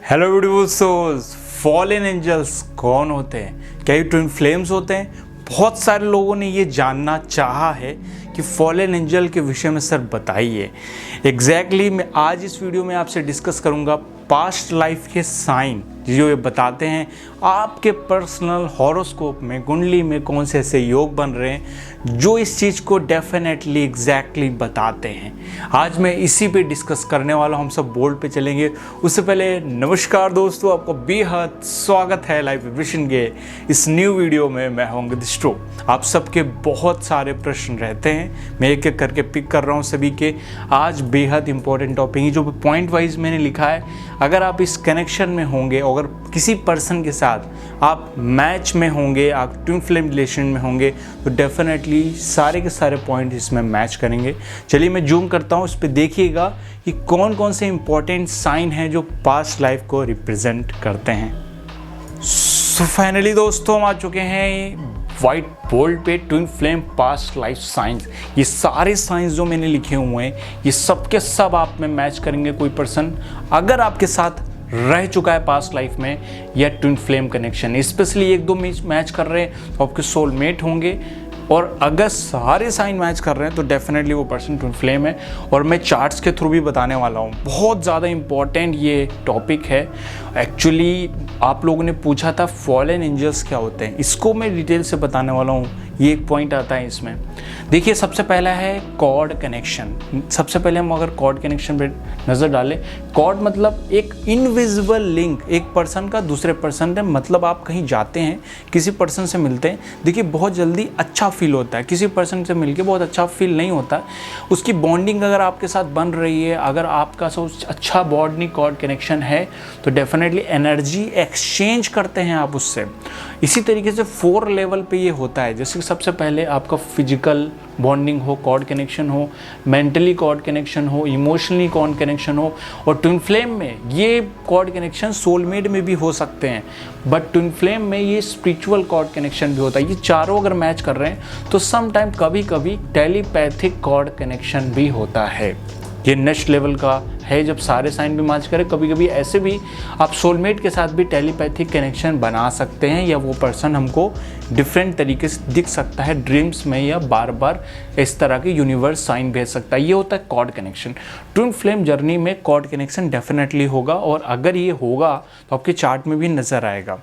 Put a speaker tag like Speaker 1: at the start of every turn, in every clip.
Speaker 1: Hello beautiful souls, fallen angels कौन होते हैं? क्या ये ट्विन फ्लेम्स होते हैं? बहुत सारे लोगों ने ये जानना चाहा है कि फॉलन एंजल के विषय में सर बताइए। एग्जैक्टली मैं आज इस वीडियो में आपसे डिस्कस करूंगा पास्ट लाइफ के साइन जो ये बताते हैं आपके पर्सनल हॉरोस्कोप में, कुंडली में कौन से ऐसे योग बन रहे हैं जो इस चीज़ को डेफिनेटली एग्जैक्टली बताते हैं। आज मैं इसी पे डिस्कस करने वाला हूँ। हम सब बोर्ड पे चलेंगे। उससे पहले नमस्कार दोस्तों, आपका बेहद स्वागत है लाइव विजन के इस न्यू वीडियो में। मैं हूँ अंगद। आप सबके बहुत सारे प्रश्न रहते हैं, मैं एक एक करके पिक कर रहा हूँ सभी के। आज बेहद इंपॉर्टेंट टॉपिक है जो पॉइंट वाइज मैंने लिखा है। अगर आप इस कनेक्शन में होंगे, अगर किसी पर्सन के साथ आप मैच में होंगे, आप ट्विन फ्लेम रिलेशन में होंगे, तो डेफिनेटली सारे के सारे पॉइंट इसमें मैच करेंगे। चलिए मैं जूम करता हूँ, इस पर देखिएगा कि कौन कौन से इंपॉर्टेंट साइन हैं जो पास्ट लाइफ को रिप्रेजेंट करते हैं। सो फाइनली दोस्तों हम आ चुके हैं वाइट बोल्ड पे, twin flame past life science. ये सारे साइंस जो मैंने लिखे हुए हैं ये सब के सब आप में मैच करेंगे। कोई पर्सन अगर आपके साथ रह चुका है पास्ट लाइफ में या ट्विन फ्लेम कनेक्शन, स्पेशली एक दो मैच कर रहे हैं तो आपके सोलमेट होंगे। और अगर सारे साइन मैच कर रहे हैं तो डेफिनेटली वो पर्सन ट्विन फ्लेम है। और मैं चार्ट्स के थ्रू भी बताने वाला हूँ। बहुत ज़्यादा इंपॉर्टेंट ये टॉपिक है। एक्चुअली आप लोगों ने पूछा था फॉलन एंजल्स क्या होते हैं, इसको मैं डिटेल से बताने वाला हूँ। ये एक पॉइंट आता है इसमें। देखिए सबसे पहला है कॉर्ड कनेक्शन। सबसे पहले हम अगर कॉर्ड कनेक्शन पे नज़र डालें, कॉर्ड मतलब एक इनविजिबल लिंक, एक पर्सन का दूसरे पर्सन से। मतलब आप कहीं जाते हैं, किसी पर्सन से मिलते हैं, देखिए बहुत जल्दी अच्छा फील होता है। किसी पर्सन से मिलके बहुत अच्छा फील नहीं होता। उसकी बॉन्डिंग अगर आपके साथ बन रही है, अगर आपका सब अच्छा बॉन्डिंग कॉर्ड कनेक्शन है तो डेफिनेटली एनर्जी एक्सचेंज करते हैं आप उससे। इसी तरीके से 4 लेवल पे ये होता है। जैसे सबसे पहले आपका फिजिकल बॉन्डिंग हो, कॉर्ड कनेक्शन हो, मेंटली कॉर्ड कनेक्शन हो, इमोशनली कॉर्ड कनेक्शन हो। और ट्विन फ्लेम में ये कॉर्ड कनेक्शन सोलमेट में भी हो सकते हैं, बट ट्विन फ्लेम में ये स्पिरिचुअल कॉर्ड कनेक्शन भी होता है। ये चारों अगर मैच कर रहे हैं तो सम टाइम कभी कभी टेलीपैथिक कॉर्ड कनेक्शन भी होता है। ये नेक्स्ट लेवल का है जब सारे साइन भी मैच करें। कभी कभी ऐसे भी आप सोलमेट के साथ भी टेलीपैथिक कनेक्शन बना सकते हैं, या वो पर्सन हमको डिफरेंट तरीके से दिख सकता है ड्रीम्स में, या बार बार इस तरह के यूनिवर्स साइन भेज सकता है। ये होता है cord connection. Twin flame journey में कॉर्ड कनेक्शन डेफिनेटली होगा, और अगर ये होगा तो आपके चार्ट में भी नज़र आएगा।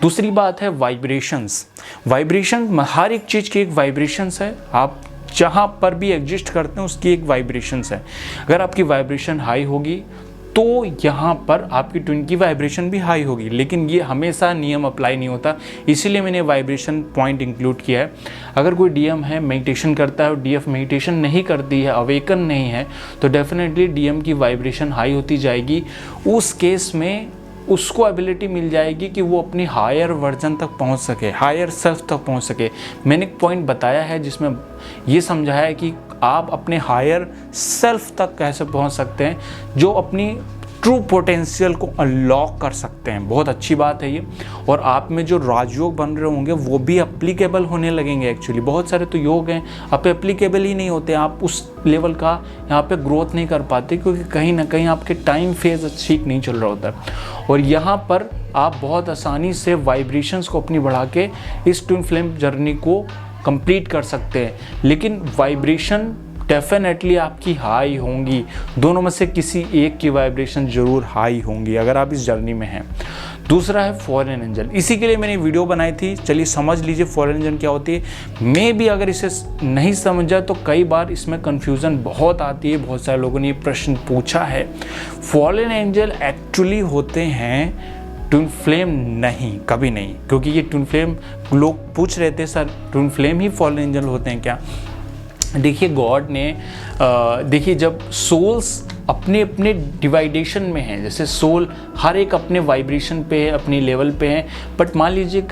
Speaker 1: दूसरी बात है वाइब्रेशंस। वाइब्रेशन हर एक चीज़ की एक वाइब्रेशंस है। आप जहाँ पर भी एग्जिस्ट करते हैं उसकी एक वाइब्रेशंस है। अगर आपकी वाइब्रेशन हाई होगी तो यहाँ पर आपकी ट्विन की वाइब्रेशन भी हाई होगी। लेकिन ये हमेशा नियम अप्लाई नहीं होता, इसीलिए मैंने वाइब्रेशन पॉइंट इंक्लूड किया है। अगर कोई डीएम है, मेडिटेशन करता है और डीएफ मेडिटेशन नहीं करती है, अवेकन नहीं है, तो डेफिनेटली डीएम की वाइब्रेशन हाई होती जाएगी। उस केस में उसको एबिलिटी मिल जाएगी कि वो अपनी हायर वर्जन तक पहुंच सके, हायर सेल्फ तक पहुंच सके। मैंने एक पॉइंट बताया है जिसमें ये समझाया है कि आप अपने हायर सेल्फ तक कैसे पहुंच सकते हैं, जो अपनी ट्रू पोटेंशियल को अनलॉक कर सकते हैं। बहुत अच्छी बात है ये। और आप में जो राजयोग बन रहे होंगे वो भी एप्लीकेबल होने लगेंगे। एक्चुअली बहुत सारे तो योग हैं आप एप्लीकेबल ही नहीं होते, आप उस लेवल का यहाँ पे ग्रोथ नहीं कर पाते, क्योंकि कहीं ना कहीं आपके टाइम फेज ठीक नहीं चल रहा होता। और यहाँ पर आप बहुत आसानी से वाइब्रेशंस को अपनी बढ़ा के इस ट्विन फ्लेम जर्नी को कंप्लीट कर सकते हैं। लेकिन वाइब्रेशन डेफिनेटली आपकी हाई होंगी, दोनों में से किसी एक की वाइब्रेशन जरूर हाई होंगी अगर आप इस जर्नी में हैं। दूसरा है फॉलन एंजल। इसी के लिए मैंने वीडियो बनाई थी। चलिए समझ लीजिए फॉलन एंजल क्या होती है। मैं भी अगर इसे नहीं समझा तो कई बार इसमें कन्फ्यूज़न बहुत आती है। बहुत सारे लोगों ने ये प्रश्न पूछा है। फॉलन एंजल एक्चुअली होते हैं ट्विन फ्लेम नहीं, कभी नहीं, क्योंकि ये ट्विन फ्लेम लोग पूछ रहे थे सर ट्विन फ्लेम ही फॉलन एंजल होते हैं क्या। देखिए गॉड ने देखिए जब सोल्स अपने अपने डिवाइडेशन में हैं, जैसे सोल हर एक अपने वाइब्रेशन पे है, अपनी लेवल पे है, बट मान लीजिए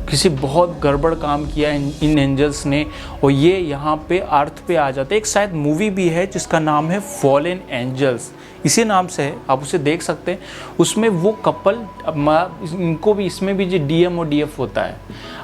Speaker 1: किसी बहुत गड़बड़ काम किया इन एंजल्स ने और ये यहाँ पे अर्थ पे आ जाते। एक शायद मूवी भी है जिसका नाम है फॉलन एंजल्स, इसी नाम से है, आप उसे देख सकते हैं। उसमें वो कपल, इनको भी इसमें भी जो डीएम और डीएफ होता है,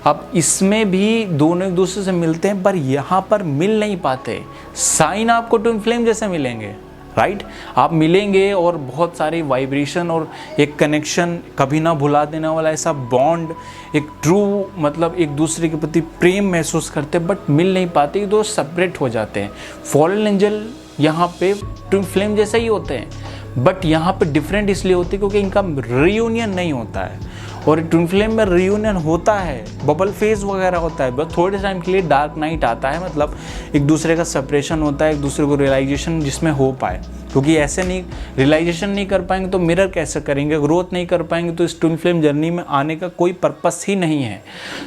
Speaker 1: अब इसमें भी दोनों एक दूसरे से मिलते हैं, पर यहाँ पर मिल नहीं पाते। साइन आपको ट्विन फ्लेम जैसे मिलेंगे, राइट। आप मिलेंगे और बहुत सारी वाइब्रेशन और एक कनेक्शन, कभी ना भुला देने वाला ऐसा बॉन्ड, एक ट्रू मतलब एक दूसरे के प्रति प्रेम महसूस करते हैं, बट मिल नहीं पाते, दो सेपरेट हो जाते हैं। फॉलन एंजल यहाँ पे ट्विन फ्लेम जैसे ही होते हैं, बट यहाँ पे डिफरेंट इसलिए होती है क्योंकि इनका रियूनियन नहीं होता है। और ट्विन फ्लेम में रियूनियन होता है, बबल फेज वगैरह होता है, बस थोड़े टाइम के लिए डार्क नाइट आता है, मतलब एक दूसरे का सेपरेशन होता है, एक दूसरे को रियलाइजेशन जिसमें हो पाए। क्योंकि ऐसे नहीं रियलाइजेशन नहीं कर पाएंगे तो मिरर कैसे करेंगे, ग्रोथ नहीं कर पाएंगे तो इस ट्विन फ्लेम जर्नी में आने का कोई पर्पस ही नहीं है।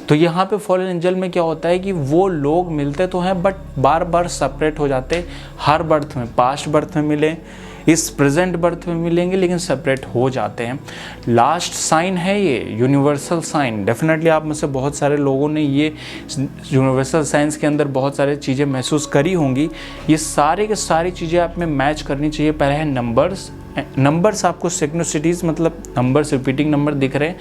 Speaker 1: तो यहाँ पे फॉलन एंजल में क्या होता है कि वो लोग मिलते तो हैं बट बार बार सेपरेट हो जाते, हर बर्थ में, पास्ट बर्थ में मिले, इस प्रेजेंट बर्थ में मिलेंगे, लेकिन सेपरेट हो जाते हैं। लास्ट साइन है ये यूनिवर्सल साइन। डेफिनेटली आप में से बहुत सारे लोगों ने ये यूनिवर्सल साइंस के अंदर बहुत सारी चीज़ें महसूस करी होंगी। ये सारे के सारी चीज़ें आप में मैच करनी चाहिए। पहले है नंबर्स आपको सिक्वेंसिटीज़ मतलब नंबर्स, रिपीटिंग नंबर दिख रहे हैं।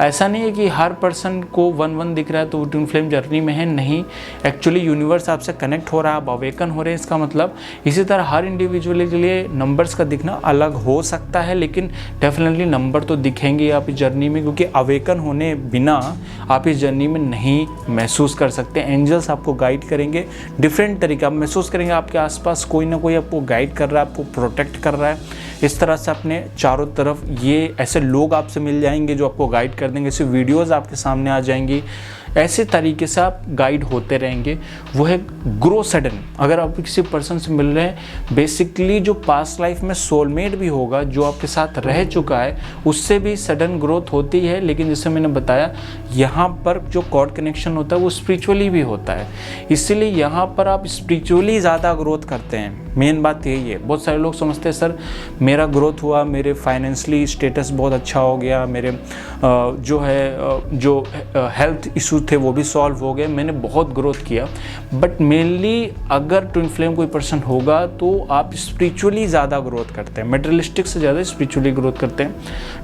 Speaker 1: ऐसा नहीं है कि हर पर्सन को 1-1 दिख रहा है तो वो ट्विन फ्लेम जर्नी में है, नहीं। एक्चुअली यूनिवर्स आपसे कनेक्ट हो रहा है, आप अवेकन हो रहे हैं, इसका मतलब। इसी तरह हर इंडिविजुअल के लिए नंबर्स का दिखना अलग हो सकता है, लेकिन डेफिनेटली नंबर तो दिखेंगे आप इस जर्नी में, क्योंकि अवेकन होने बिना आप इस जर्नी में नहीं महसूस कर सकते। एंजल्स आपको गाइड करेंगे डिफरेंट तरीके, आप महसूस करेंगे आपके आसपास कोई ना कोई आपको गाइड कर रहा है, आपको प्रोटेक्ट कर रहा है। इस तरह से अपने चारों तरफ ये ऐसे लोग आपसे मिल जाएंगे जो आपको गाइड कर देंगे, ऐसी वीडियोस आपके सामने आ जाएंगी, ऐसे तरीके से आप गाइड होते रहेंगे। वो है ग्रो सडन। अगर आप किसी पर्सन से मिल रहे हैं, बेसिकली जो पास्ट लाइफ में सोलमेट भी होगा, जो आपके साथ रह चुका है, उससे भी सडन ग्रोथ होती है। लेकिन जैसे मैंने बताया, यहाँ पर जो कॉर्ड कनेक्शन होता है वो स्पिरिचुअली भी होता है, इसीलिए यहाँ पर आप स्पिरिचुअली ज़्यादा ग्रोथ करते हैं। मेन बात यही है। बहुत सारे लोग समझते हैं सर मेरा ग्रोथ हुआ, मेरे फाइनेंशियली स्टेटस बहुत अच्छा हो गया, मेरे जो हेल्थ इशू थे वो भी सॉल्व हो गए, मैंने बहुत ग्रोथ किया। बट मेनली अगर ट्विन फ्लेम कोई पर्सन होगा तो आप स्पिरिचुअली ज़्यादा ग्रोथ करते हैं, मटेरियलिस्टिक से ज़्यादा स्पिरिचुअली ग्रोथ करते हैं।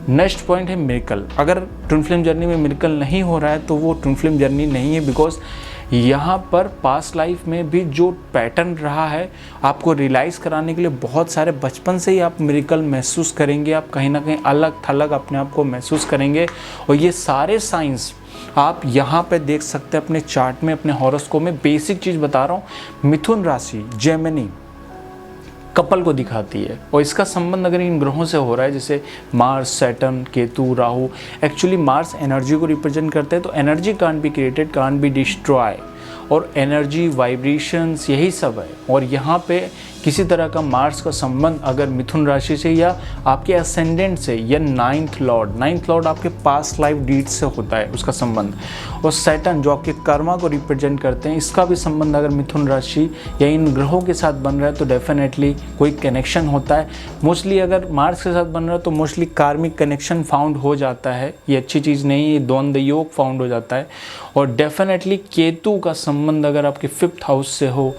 Speaker 1: नेक्स्ट पॉइंट है मिरेकल। अगर ट्विन फ्लेम जर्नी में मिरेकल नहीं हो रहा है तो वो ट्विन फ्लेम जर्नी नहीं है, बिकॉज यहाँ पर पास्ट लाइफ में भी जो पैटर्न रहा है आपको रियलाइज़ कराने के लिए बहुत सारे, बचपन से ही आप मिरेकल महसूस करेंगे, आप कहीं ना कहीं अलग थलग अपने आप को महसूस करेंगे। और ये सारे साइंस आप यहाँ पे देख सकते हैं अपने चार्ट में, अपने हॉरोस्कोप में। बेसिक चीज़ बता रहा हूँ, मिथुन राशि जेमिनी कपल को दिखाती है, और इसका संबंध अगर इन ग्रहों से हो रहा है, जैसे Mars, Saturn, Ketu, Rahu. Actually Mars energy को रिप्रेजेंट करते हैं, तो energy can't be created, can't be destroy, और एनर्जी, वाइब्रेशंस, यही सब है। और यहाँ पे किसी तरह का मार्स का संबंध अगर मिथुन राशि से या आपके असेंडेंट से या नाइन्थ लॉर्ड आपके पास्ट लाइफ डीड्स से होता है उसका संबंध। और सैटर्न जो आपके कर्मा को रिप्रेजेंट करते हैं, इसका भी संबंध अगर मिथुन राशि या इन ग्रहों के साथ बन रहा है तो डेफिनेटली कोई कनेक्शन होता है। मोस्टली अगर मार्स के साथ बन रहा है तो मोस्टली कार्मिक कनेक्शन फाउंड हो जाता है, ये अच्छी चीज़ नहीं है, द्वंद योग फाउंड हो जाता है। और डेफिनेटली केतु का संबंध अगर आपके 5th हाउस से हो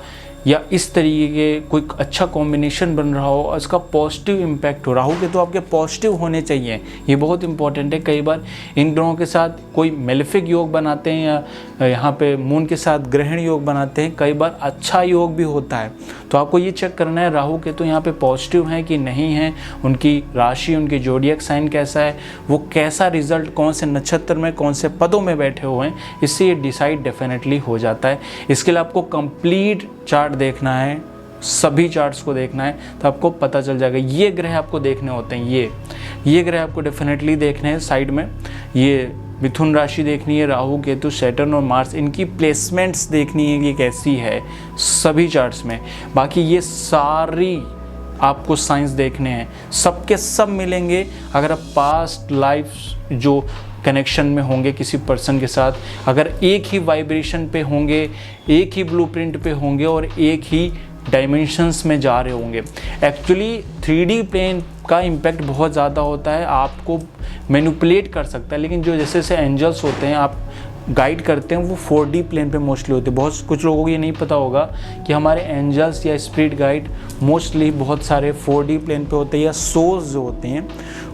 Speaker 1: या इस तरीके के कोई अच्छा कॉम्बिनेशन बन रहा हो, इसका पॉजिटिव इम्पैक्ट हो। राहु के तो आपके पॉजिटिव होने चाहिए, ये बहुत इंपॉर्टेंट है। कई बार इन ग्रहों के साथ कोई मेलेफिक योग बनाते हैं या यहाँ पे मून के साथ ग्रहण योग बनाते हैं, कई बार अच्छा योग भी होता है। तो आपको ये चेक करना है राहु के तो यहाँ पे पॉजिटिव हैं कि नहीं हैं, उनकी राशि, उनकी जोडियक साइन कैसा है, वो कैसा रिजल्ट, कौन से नक्षत्र में, कौन से पदों में बैठे हुए हैं, इससे ये डिसाइड डेफिनेटली हो जाता है। इसके लिए आपको कंप्लीट चार्ट देखना है, सभी चार्ट्स को देखना है, तो आपको पता चल जाएगा। ये ग्रह आपको देखने होते हैं, ये ग्रह आपको डेफिनेटली देखने हैं साइड में। ये मिथुन राशि देखनी है, राहु, केतु, सैटर्न और मार्स, इनकी प्लेसमेंट्स देखनी है कि कैसी है सभी चार्ट्स में। बाकी ये सारी आपको साइंस देखने हैं, सबके सब मिलेंगे अगर आप पास्ट लाइफ जो कनेक्शन में होंगे किसी पर्सन के साथ, अगर एक ही वाइब्रेशन पे होंगे, एक ही ब्लूप्रिंट पे होंगे और एक ही डायमेंशंस में जा रहे होंगे। एक्चुअली 3D प्लेन का इम्पैक्ट बहुत ज़्यादा होता है, आपको मैनिपुलेट कर सकता है, लेकिन जो जैसे जैसे एंजल्स होते हैं आप गाइड करते हैं वो 4D प्लेन पे मोस्टली होते हैं। बहुत कुछ लोगों को ये नहीं पता होगा कि हमारे एंजल्स या स्पिरिट गाइड मोस्टली बहुत सारे 4D प्लेन पे होते हैं, या सोल्स जो होती हैं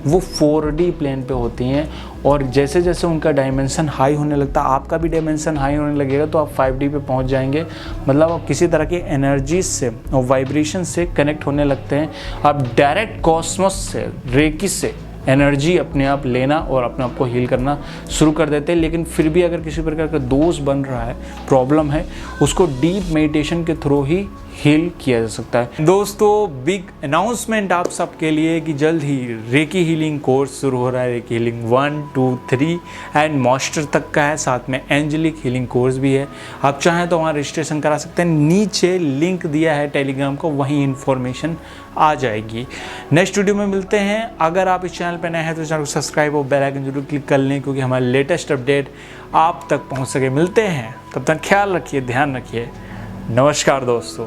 Speaker 1: वो 4D प्लेन पे होती हैं। और जैसे जैसे उनका डायमेंशन हाई होने लगता है, आपका भी डायमेंशन हाई होने लगेगा, तो आप 5D पे पहुंच जाएंगे। मतलब आप किसी तरह की एनर्जी से और वाइब्रेशन से कनेक्ट होने लगते हैं। आप डायरेक्ट कॉस्मोस से, रेकी से एनर्जी अपने आप लेना और अपने आप को हील करना शुरू कर देते हैं। लेकिन फिर भी अगर किसी प्रकार का दोष बन रहा है, प्रॉब्लम है, उसको डीप मेडिटेशन के थ्रू ही हील किया जा सकता है। दोस्तों, बिग अनाउंसमेंट आप सबके लिए कि जल्द ही रेकी हीलिंग कोर्स शुरू हो रहा है। रेकी हीलिंग 1, 2, 3 एंड मास्टर तक का है, साथ में एंजेलिक हीलिंग कोर्स भी है। आप चाहें तो वहाँ रजिस्ट्रेशन करा सकते हैं। नीचे लिंक दिया है टेलीग्राम को, वहीं इन्फॉर्मेशन आ जाएगी। नेक्स्ट वीडियो में मिलते हैं। अगर आप इस चैनल पर नए हैं तो चैनल को सब्सक्राइब और बेल आइकन जरूर क्लिक कर लें, क्योंकि हमारे लेटेस्ट अपडेट आप तक पहुँच सके। मिलते हैं, तब तक ख्याल रखिए, ध्यान रखिए। नमस्कार दोस्तों।